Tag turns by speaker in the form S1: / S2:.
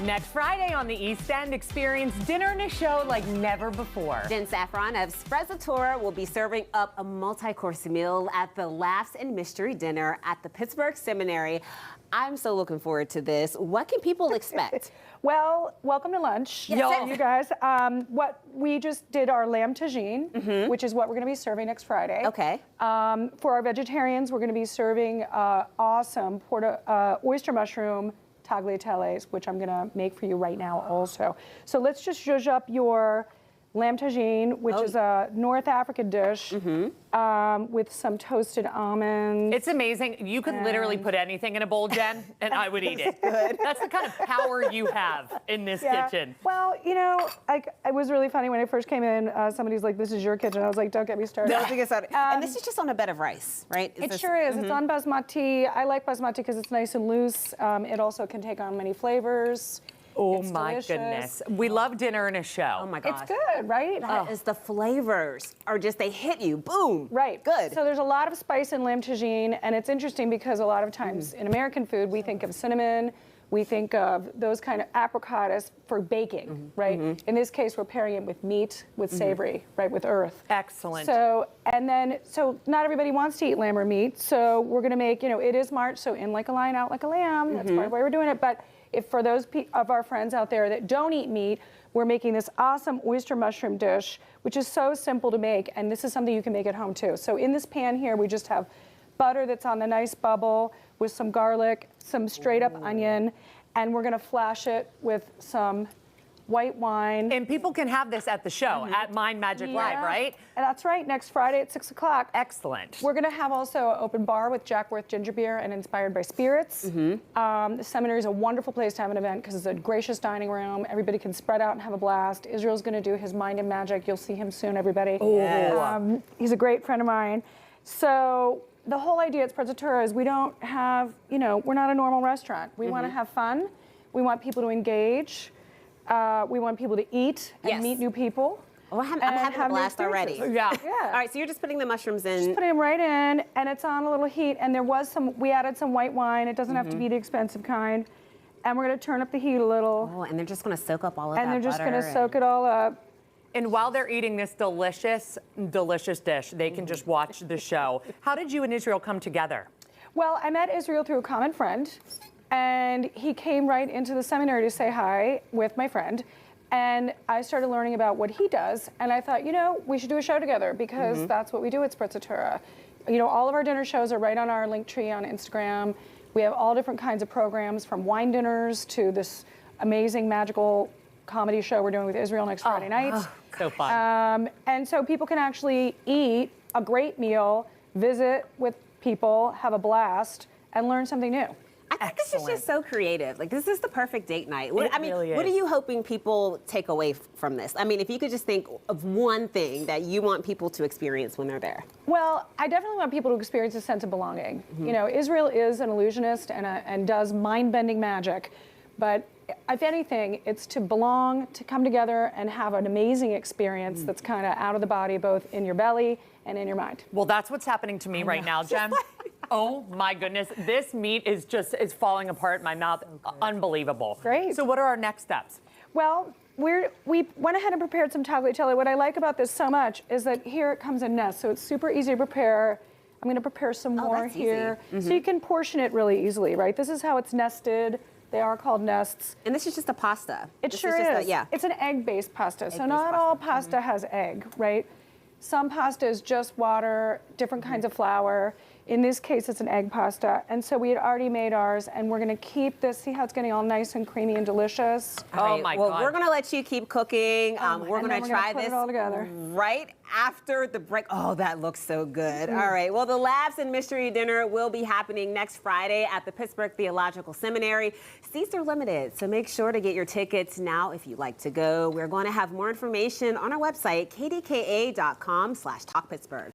S1: Next Friday on the East End, experience dinner and a show like never before.
S2: Jen Saffron of Sprezzatura will be serving up a multi-course meal at the Laughs and Mystery Dinner at the Pittsburgh Seminary. I'm so looking forward to this. What can people expect?
S3: Well, welcome to lunch, you guys. What we just did our lamb tagine, which is what we're going to be serving next Friday.
S2: Okay.
S3: For our vegetarians, we're going to be serving awesome oyster mushroom tagliatelles, which I'm going to make for you right now also. So let's just zhuzh up your lamb tagine, which is a North African dish with some toasted almonds.
S1: It's amazing. You could literally put anything in a bowl, Jen, and I would eat it.
S3: Good.
S1: That's the kind of power you have in this kitchen.
S3: Well, you know, it was really funny when I first came in. Somebody's like, "This is your kitchen." I was like, "Don't get me started."
S2: Don't get started. And this is just on a bed of rice, right?
S3: It sure is. It's on basmati. I like basmati because it's nice and loose. It also can take on many flavors.
S1: Oh
S3: it's
S1: my
S3: delicious.
S1: goodness. We love dinner and a show.
S2: Oh my gosh.
S3: It's good, right?
S2: That is the flavors are just, they hit you, boom.
S3: Right.
S2: Good.
S3: So there's a lot of spice in lamb tagine, and it's interesting because a lot of times in American food, we think of cinnamon, we think of those kind of apricot as for baking, right? In this case, we're pairing it with meat, with savory, right, with earth.
S1: Excellent.
S3: So, so not everybody wants to eat lamb or meat, so we're gonna make, you know, it is March, so in like a lion, out like a lamb. That's part of why we're doing it. But if for those of our friends out there that don't eat meat, we're making this awesome oyster mushroom dish, which is so simple to make, and this is something you can make at home too. So in this pan here, we just have butter that's on the nice bubble with some garlic, some straight up onion, and we're gonna flash it with some white wine.
S1: And people can have this at the show, at Mind Magic Live, right?
S3: And that's right, next Friday at 6 o'clock.
S1: Excellent.
S3: We're gonna have also an open bar with Jack Worth ginger beer and inspired by spirits. The seminary is a wonderful place to have an event because it's a gracious dining room. Everybody can spread out and have a blast. Israel's gonna do his Mind and Magic. You'll see him soon, everybody. He's a great friend of mine. So the whole idea at Sprezzatura is we don't have, you know, we're not a normal restaurant. We wanna have fun. We want people to engage. We want people to eat and meet new people.
S2: Oh, I'm having a blast already.
S1: Yeah.
S2: All right, so you're just putting the mushrooms in.
S3: Just put them right in, and it's on a little heat. And there was we added some white wine. It doesn't have to be the expensive kind. And we're gonna turn up the heat a little.
S2: Oh, and they're just gonna soak up all of that
S3: And they're just gonna
S2: butter
S3: soak it all up.
S1: And while they're eating this delicious, delicious dish, they can just watch the show. How did you and Israel come together?
S3: Well, I met Israel through a common friend, and he came right into the seminary to say hi with my friend. And I started learning about what he does, and I thought, you know, we should do a show together because that's what we do at Sprezzatura. You know, all of our dinner shows are right on our link tree on Instagram. We have all different kinds of programs, from wine dinners to this amazing magical comedy show we're doing with Israel next Friday night.
S1: So fun.
S3: And so people can actually eat a great meal, visit with people, have a blast, and learn something new.
S2: I think this is just so creative. Like, this is the perfect date night. What are you hoping people take away from this? I mean, if you could just think of one thing that you want people to experience when they're there.
S3: Well, I definitely want people to experience a sense of belonging. You know, Israel is an illusionist and does mind-bending magic, but if anything, it's to belong, to come together and have an amazing experience that's kind of out of the body, both in your belly and in your mind.
S1: Well, that's what's happening to me right now, Jen. Oh my goodness, this meat is falling apart in my mouth. Unbelievable.
S3: Great.
S1: So what are our next steps?
S3: Well, we went ahead and prepared some tagliatelle. What I like about this so much is that here it comes in nests, so it's super easy to prepare. I'm going to prepare some more here. So you can portion it really easily, right? This is how it's nested. They are called nests.
S2: And this is just a pasta.
S3: It sure is. It's an egg-based pasta. So not all pasta has egg, right? Some pasta is just water, different kinds of flour. In this case, it's an egg pasta. And so we had already made ours, and we're gonna keep this, see how it's getting all nice and creamy and delicious?
S1: Oh my God.
S2: Well, we're gonna let you keep cooking. We're gonna try this
S3: it all together.
S2: right after the break. Oh, that looks so good. All right, well, the Laughs and Mystery Dinner will be happening next Friday at the Pittsburgh Theological Seminary. Seats are limited, so make sure to get your tickets now if you'd like to go. We're going to have more information on our website, kdka.com/talkpittsburgh.